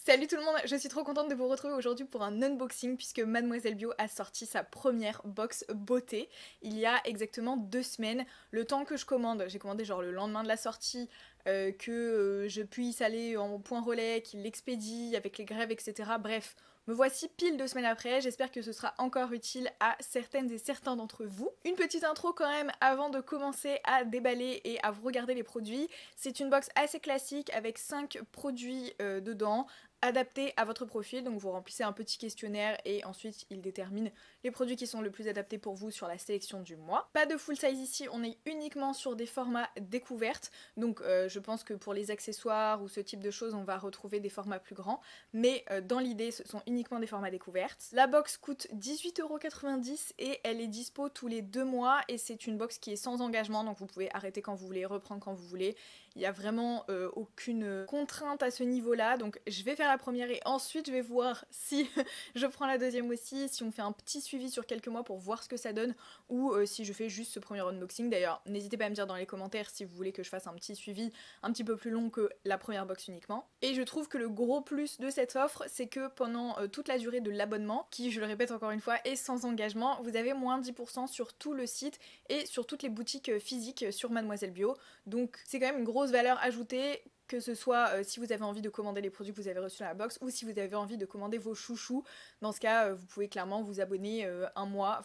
Salut tout le monde, je suis trop contente de vous retrouver aujourd'hui pour un unboxing puisque Mademoiselle Bio a sorti sa première box beauté il y a exactement 2 semaines. Le temps que je commande, j'ai commandé genre le lendemain de la sortie, que je puisse aller en point relais, qu'il l'expédie avec les grèves, etc. Bref, me voici pile 2 semaines après, j'espère que ce sera encore utile à certaines et certains d'entre vous. Une petite intro quand même avant de commencer à déballer et à vous regarder les produits. C'est une box assez classique avec 5 produits dedans, adapté à votre profil, donc vous remplissez un petit questionnaire et ensuite il détermine les produits qui sont le plus adaptés pour vous sur la sélection du mois. Pas de full size ici, on est uniquement sur des formats découvertes, donc je pense que pour les accessoires ou ce type de choses on va retrouver des formats plus grands, mais dans l'idée ce sont uniquement des formats découvertes. La box coûte 18,90€ et elle est dispo tous les 2 mois et c'est une box qui est sans engagement, donc vous pouvez arrêter quand vous voulez, reprendre quand vous voulez. Il n'y a vraiment aucune contrainte à ce niveau-là, donc je vais faire la première et ensuite je vais voir si je prends la deuxième aussi, si on fait un petit suivi sur quelques mois pour voir ce que ça donne, ou si je fais juste ce premier unboxing. D'ailleurs, n'hésitez pas à me dire dans les commentaires si vous voulez que je fasse un petit suivi un petit peu plus long que la première box uniquement. Et je trouve que le gros plus de cette offre, c'est que pendant toute la durée de l'abonnement, qui je le répète encore une fois est sans engagement, vous avez moins 10% sur tout le site et sur toutes les boutiques physiques sur Mademoiselle Bio. Donc c'est quand même une grosse valeur ajoutée, que ce soit si vous avez envie de commander les produits que vous avez reçus dans la box ou si vous avez envie de commander vos chouchous. Dans ce cas, vous pouvez clairement vous abonner un mois,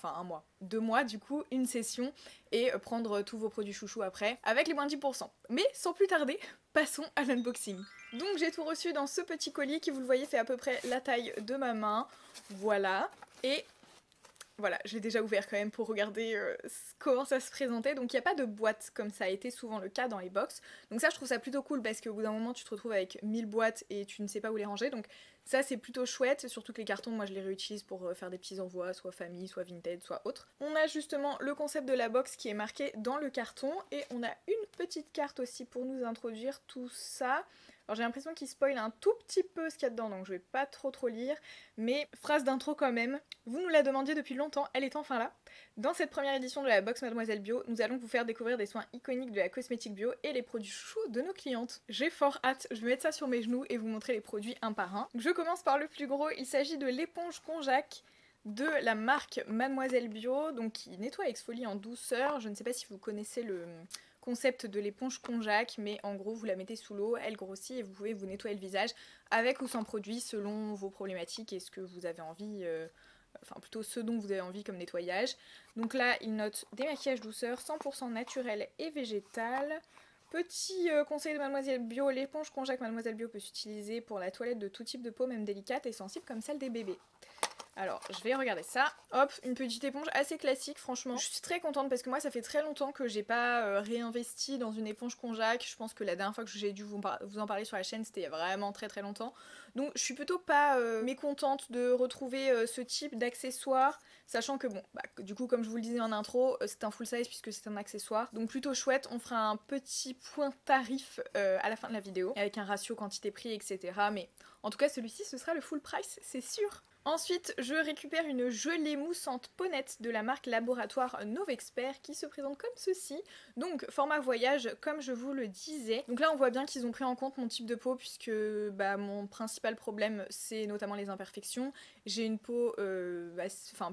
2 mois du coup, une session et prendre tous vos produits chouchous après avec les moins 10%. Mais sans plus tarder, passons à l'unboxing. Donc j'ai tout reçu dans ce petit colis qui, vous le voyez, fait à peu près la taille de ma main. Voilà. Et voilà, je l'ai déjà ouvert quand même pour regarder comment ça se présentait. Donc il n'y a pas de boîte comme ça a été souvent le cas dans les box. Donc ça, je trouve ça plutôt cool parce qu'au bout d'un moment tu te retrouves avec 1000 boîtes et tu ne sais pas où les ranger. Donc ça, c'est plutôt chouette, surtout que les cartons, moi je les réutilise pour faire des petits envois, soit famille, soit Vinted, soit autre. On a justement le concept de la box qui est marqué dans le carton et on a une petite carte aussi pour nous introduire tout ça. Alors j'ai l'impression qu'il spoil un tout petit peu ce qu'il y a dedans, donc je vais pas trop lire, mais phrase d'intro quand même. Vous nous la demandiez depuis longtemps, elle est enfin là. Dans cette première édition de la box Mademoiselle Bio, nous allons vous faire découvrir des soins iconiques de la cosmétique bio et les produits chouchous de nos clientes. J'ai fort hâte, je vais mettre ça sur mes genoux et vous montrer les produits un par un. Je commence par le plus gros, il s'agit de l'éponge Conjac de la marque Mademoiselle Bio, donc qui nettoie et exfolie en douceur. Je ne sais pas si vous connaissez le concept de l'éponge Conjac, mais en gros vous la mettez sous l'eau, elle grossit et vous pouvez vous nettoyer le visage avec ou sans produit selon vos problématiques et ce que vous avez envie, enfin plutôt ce dont vous avez envie comme nettoyage. Donc là il note démaquillage douceur 100% naturel et végétal. Petit conseil de Mademoiselle Bio, l'éponge Conjac Mademoiselle Bio peut s'utiliser pour la toilette de tout type de peau, même délicate et sensible comme celle des bébés. Alors, je vais regarder ça. Hop, une petite éponge assez classique, franchement. Je suis très contente parce que moi, ça fait très longtemps que j'ai pas réinvesti dans une éponge Conjac. Je pense que la dernière fois que j'ai dû vous en parler sur la chaîne, c'était il y a vraiment très longtemps. Donc, je suis plutôt pas mécontente de retrouver ce type d'accessoire. Sachant que bon, du coup, comme je vous le disais en intro, c'est un full size puisque c'est un accessoire. Donc plutôt chouette, on fera un petit point tarif à la fin de la vidéo, avec un ratio quantité-prix, etc. Mais en tout cas, celui-ci, ce sera le full price, c'est sûr. Ensuite, je récupère une gelée moussante Ponette de la marque Laboratoire Novexpert qui se présente comme ceci. Donc, format voyage, comme je vous le disais. Donc là, on voit bien qu'ils ont pris en compte mon type de peau puisque mon principal problème, c'est notamment les imperfections. J'ai une peau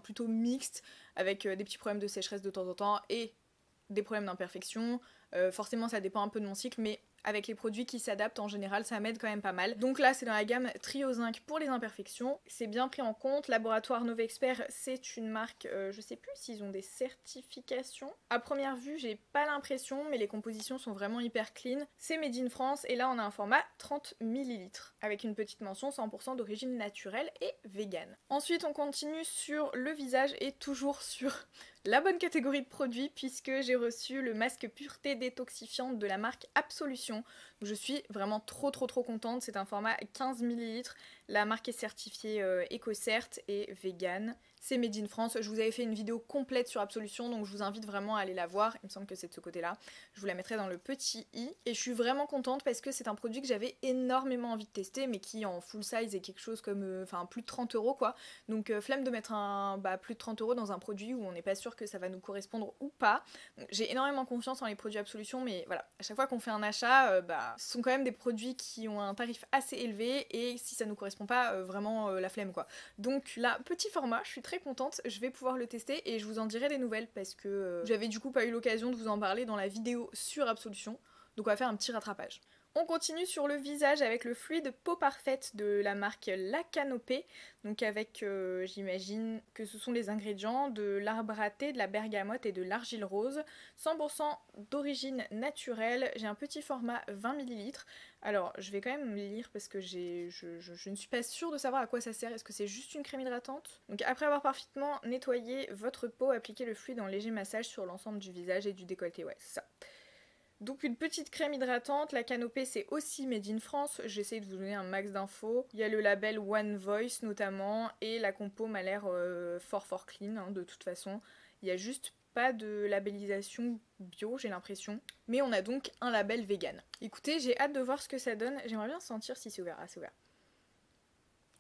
plutôt mixte avec des petits problèmes de sécheresse de temps en temps et des problèmes d'imperfection. Forcément, ça dépend un peu de mon cycle, mais avec les produits qui s'adaptent en général, ça m'aide quand même pas mal. Donc là, c'est dans la gamme Trio Zinc pour les imperfections. C'est bien pris en compte. Laboratoire Novexpert, c'est une marque, je sais plus s'ils ont des certifications. À première vue, j'ai pas l'impression, mais les compositions sont vraiment hyper clean. C'est made in France et là, on a un format 30 ml avec une petite mention 100% d'origine naturelle et vegan. Ensuite, on continue sur le visage et toujours sur la bonne catégorie de produits puisque j'ai reçu le masque pureté détoxifiante de la marque Absolution. Je suis vraiment trop contente, c'est un format 15 ml, la marque est certifiée EcoCert et vegan. c'est made in France. Je vous avais fait une vidéo complète sur Absolution, donc je vous invite vraiment à aller la voir. Il me semble que c'est de ce côté-là. Je vous la mettrai dans le petit i. Et je suis vraiment contente parce que c'est un produit que j'avais énormément envie de tester, mais qui en full size est quelque chose comme, enfin plus de 30 € quoi. Donc flemme de mettre plus de 30 € dans un produit où on n'est pas sûr que ça va nous correspondre ou pas. Donc, j'ai énormément confiance en les produits Absolution, mais voilà, à chaque fois qu'on fait un achat, ce sont quand même des produits qui ont un tarif assez élevé et si ça nous correspond pas, vraiment la flemme quoi. Donc là, petit format, je suis très contente, je vais pouvoir le tester et je vous en dirai des nouvelles parce que j'avais du coup pas eu l'occasion de vous en parler dans la vidéo sur Absolution, donc on va faire un petit rattrapage. On continue sur le visage avec le fluide peau parfaite de la marque La Canopée, donc avec, j'imagine que ce sont les ingrédients de l'arbre à thé, de la bergamote et de l'argile rose, 100% d'origine naturelle, j'ai un petit format 20 ml. Alors je vais quand même lire parce que je ne suis pas sûre de savoir à quoi ça sert, est-ce que c'est juste une crème hydratante? Donc après avoir parfaitement nettoyé votre peau, appliquez le fluide en léger massage sur l'ensemble du visage et du décolleté, ouais c'est ça. Donc une petite crème hydratante, La Canopée c'est aussi made in France, j'essaie de vous donner un max d'infos. Il y a le label One Voice notamment, et la compo m'a l'air fort clean hein, de toute façon. Il y a juste pas de labellisation bio j'ai l'impression, mais on a donc un label vegan. Écoutez, j'ai hâte de voir ce que ça donne, j'aimerais bien sentir si c'est ouvert, ah c'est ouvert.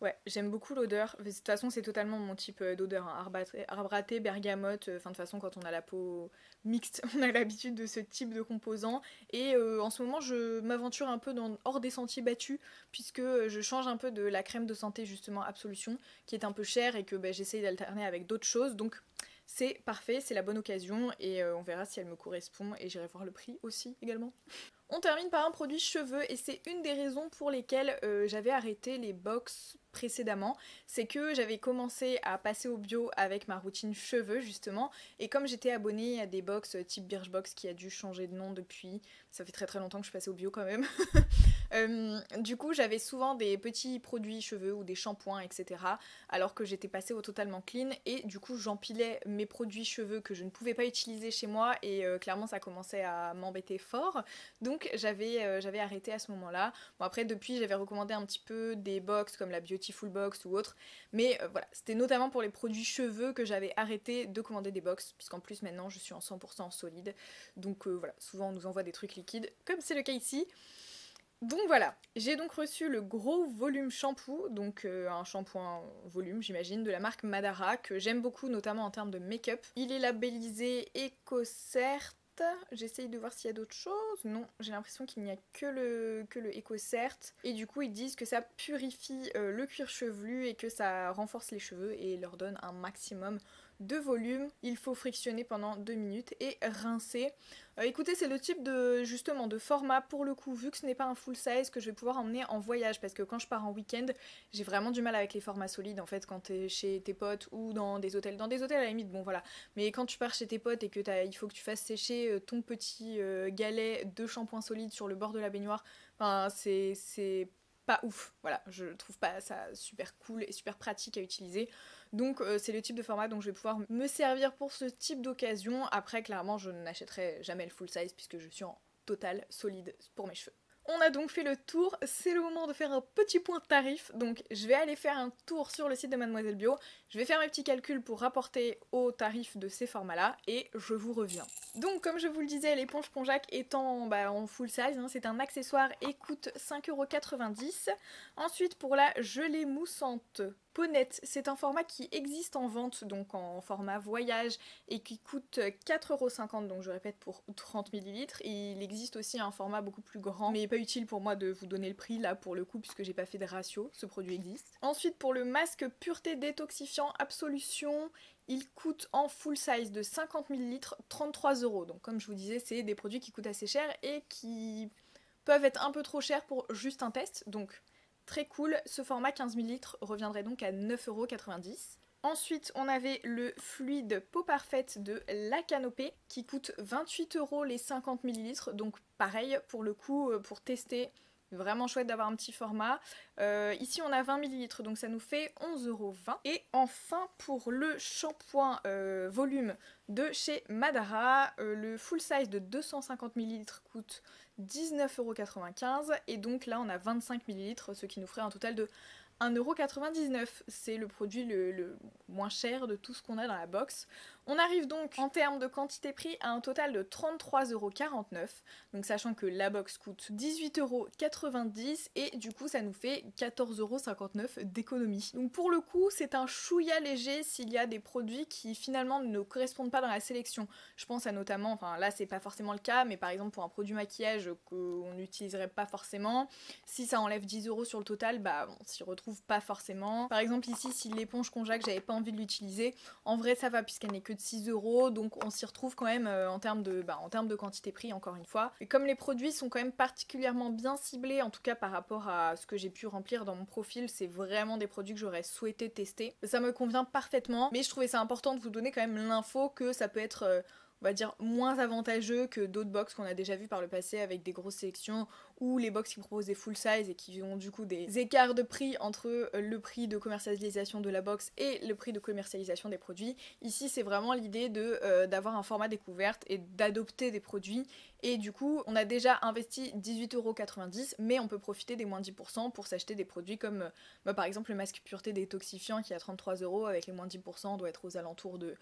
Ouais, j'aime beaucoup l'odeur. De toute façon, c'est totalement mon type d'odeur. Hein. Arbre à thé, bergamote. Enfin, de toute façon, quand on a la peau mixte, on a l'habitude de ce type de composants. Et en ce moment, je m'aventure un peu hors des sentiers battus, puisque je change un peu de la crème de santé, justement, Absolution, qui est un peu chère et que j'essaye d'alterner avec d'autres choses. Donc, c'est parfait, c'est la bonne occasion. Et on verra si elle me correspond. Et j'irai voir le prix aussi, également. On termine par un produit cheveux et c'est une des raisons pour lesquelles j'avais arrêté les box précédemment, c'est que j'avais commencé à passer au bio avec ma routine cheveux justement, et comme j'étais abonnée à des box type Birchbox qui a dû changer de nom depuis, ça fait très longtemps que je suis passée au bio quand même, du coup j'avais souvent des petits produits cheveux ou des shampoings etc, alors que j'étais passée au totalement clean, et du coup j'empilais mes produits cheveux que je ne pouvais pas utiliser chez moi, et clairement ça commençait à m'embêter fort, donc j'avais arrêté à ce moment-là. Bon après depuis j'avais recommandé un petit peu des box comme la Beautiful Box ou autre, mais voilà, c'était notamment pour les produits cheveux que j'avais arrêté de commander des box, puisqu'en plus maintenant je suis en 100% solide, donc voilà, souvent on nous envoie des trucs liquides, comme c'est le cas ici. Donc voilà, j'ai donc reçu le gros volume shampoo, donc un shampoing volume j'imagine, de la marque Madara, que j'aime beaucoup notamment en termes de make-up. Il est labellisé EcoCert. J'essaye de voir s'il y a d'autres choses. Non, j'ai l'impression qu'il n'y a que le EcoCert. Et du coup, ils disent que ça purifie le cuir chevelu et que ça renforce les cheveux et leur donne un maximum de volume. Il faut frictionner pendant 2 minutes et rincer. Écoutez, c'est le type justement de format pour le coup, vu que ce n'est pas un full size, que je vais pouvoir emmener en voyage, parce que quand je pars en week-end, j'ai vraiment du mal avec les formats solides en fait quand t'es chez tes potes ou dans des hôtels. Dans des hôtels à la limite, bon voilà, mais quand tu pars chez tes potes et que il faut que tu fasses sécher ton petit galet de shampoing solide sur le bord de la baignoire, enfin c'est pas ouf, voilà, je trouve pas ça super cool et super pratique à utiliser. Donc c'est le type de format dont je vais pouvoir me servir pour ce type d'occasion. Après clairement je n'achèterai jamais le full size puisque je suis en total solide pour mes cheveux. On a donc fait le tour, c'est le moment de faire un petit point de tarif, donc je vais aller faire un tour sur le site de Mademoiselle Bio, je vais faire mes petits calculs pour rapporter au tarif de ces formats-là, et je vous reviens. Donc comme je vous le disais, l'éponge Ponjac étant en full size, hein, c'est un accessoire et coûte 5,90 €. Ensuite pour la gelée moussante Ponette, c'est un format qui existe en vente, donc en format voyage, et qui coûte 4,50 €, donc je répète pour 30 ml. Il existe aussi un format beaucoup plus grand, mais pas utile pour moi de vous donner le prix là pour le coup, puisque j'ai pas fait de ratio, ce produit existe. Ensuite pour le masque pureté détoxifiant Absolution, il coûte en full size de 50 ml 33 €. Donc comme je vous disais, c'est des produits qui coûtent assez cher et qui peuvent être un peu trop chers pour juste un test, donc très cool. Ce format 15 ml reviendrait donc à 9,90 €. Ensuite, on avait le fluide peau parfaite de La Canopée qui coûte 28 € les 50 ml. Donc pareil, pour le coup, pour tester, vraiment chouette d'avoir un petit format. Ici, on a 20 ml, donc ça nous fait 11,20 €. Et enfin, pour le shampoing volume de chez Madara, le full size de 250 ml coûte 19,95 €, et donc là on a 25 ml, ce qui nous ferait un total de 1,99€. C'est le produit le moins cher de tout ce qu'on a dans la box. On arrive donc en termes de quantité-prix à un total de 33,49€. Donc sachant que la box coûte 18,90€ et du coup ça nous fait 14,59€ d'économie. Donc pour le coup c'est un chouïa léger s'il y a des produits qui finalement ne correspondent pas dans la sélection. Je pense à notamment, enfin là c'est pas forcément le cas, mais par exemple pour un produit maquillage qu'on n'utiliserait pas forcément, si ça enlève 10€ sur le total, bah on s'y retrouve pas forcément. Par exemple ici si l'éponge Conjac j'avais pas envie de l'utiliser, en vrai ça va puisqu'elle n'est que de 6€, donc on s'y retrouve quand même en termes de quantité prix encore une fois. Et comme les produits sont quand même particulièrement bien ciblés, en tout cas par rapport à ce que j'ai pu remplir dans mon profil, c'est vraiment des produits que j'aurais souhaité tester. Ça me convient parfaitement, mais je trouvais ça important de vous donner quand même l'info que ça peut être on va dire moins avantageux que d'autres box qu'on a déjà vu par le passé avec des grosses sélections ou les box qui proposent des full size et qui ont du coup des écarts de prix entre le prix de commercialisation de la box et le prix de commercialisation des produits. Ici c'est vraiment l'idée d'avoir un format découverte et d'adopter des produits et du coup on a déjà investi 18,90€ mais on peut profiter des moins 10% pour s'acheter des produits comme par exemple le masque pureté détoxifiant qui est à 33€ avec les moins 10% on doit être aux alentours de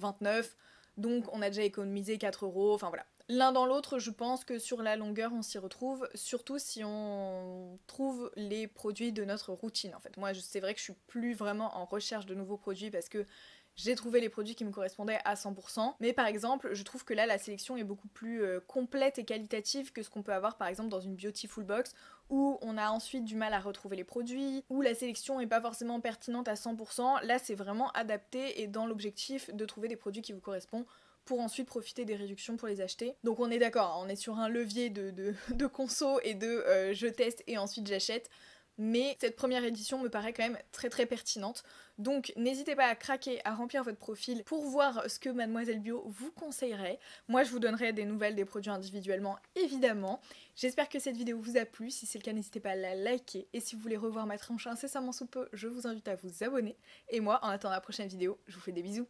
29€. Donc on a déjà économisé 4€, enfin voilà. L'un dans l'autre, je pense que sur la longueur on s'y retrouve, surtout si on trouve les produits de notre routine en fait. Moi c'est vrai que je suis plus vraiment en recherche de nouveaux produits parce que j'ai trouvé les produits qui me correspondaient à 100%, mais par exemple je trouve que là la sélection est beaucoup plus complète et qualitative que ce qu'on peut avoir par exemple dans une Beautiful Box où on a ensuite du mal à retrouver les produits, où la sélection est pas forcément pertinente à 100%, là c'est vraiment adapté et dans l'objectif de trouver des produits qui vous correspondent pour ensuite profiter des réductions pour les acheter. Donc on est d'accord, on est sur un levier de conso et de je teste et ensuite j'achète. Mais cette première édition me paraît quand même très très pertinente. Donc n'hésitez pas à craquer, à remplir votre profil pour voir ce que Mademoiselle Bio vous conseillerait. Moi je vous donnerai des nouvelles des produits individuellement évidemment. J'espère que cette vidéo vous a plu, si c'est le cas n'hésitez pas à la liker. Et si vous voulez revoir ma tronche incessamment sous peu, je vous invite à vous abonner. Et moi en attendant la prochaine vidéo, je vous fais des bisous.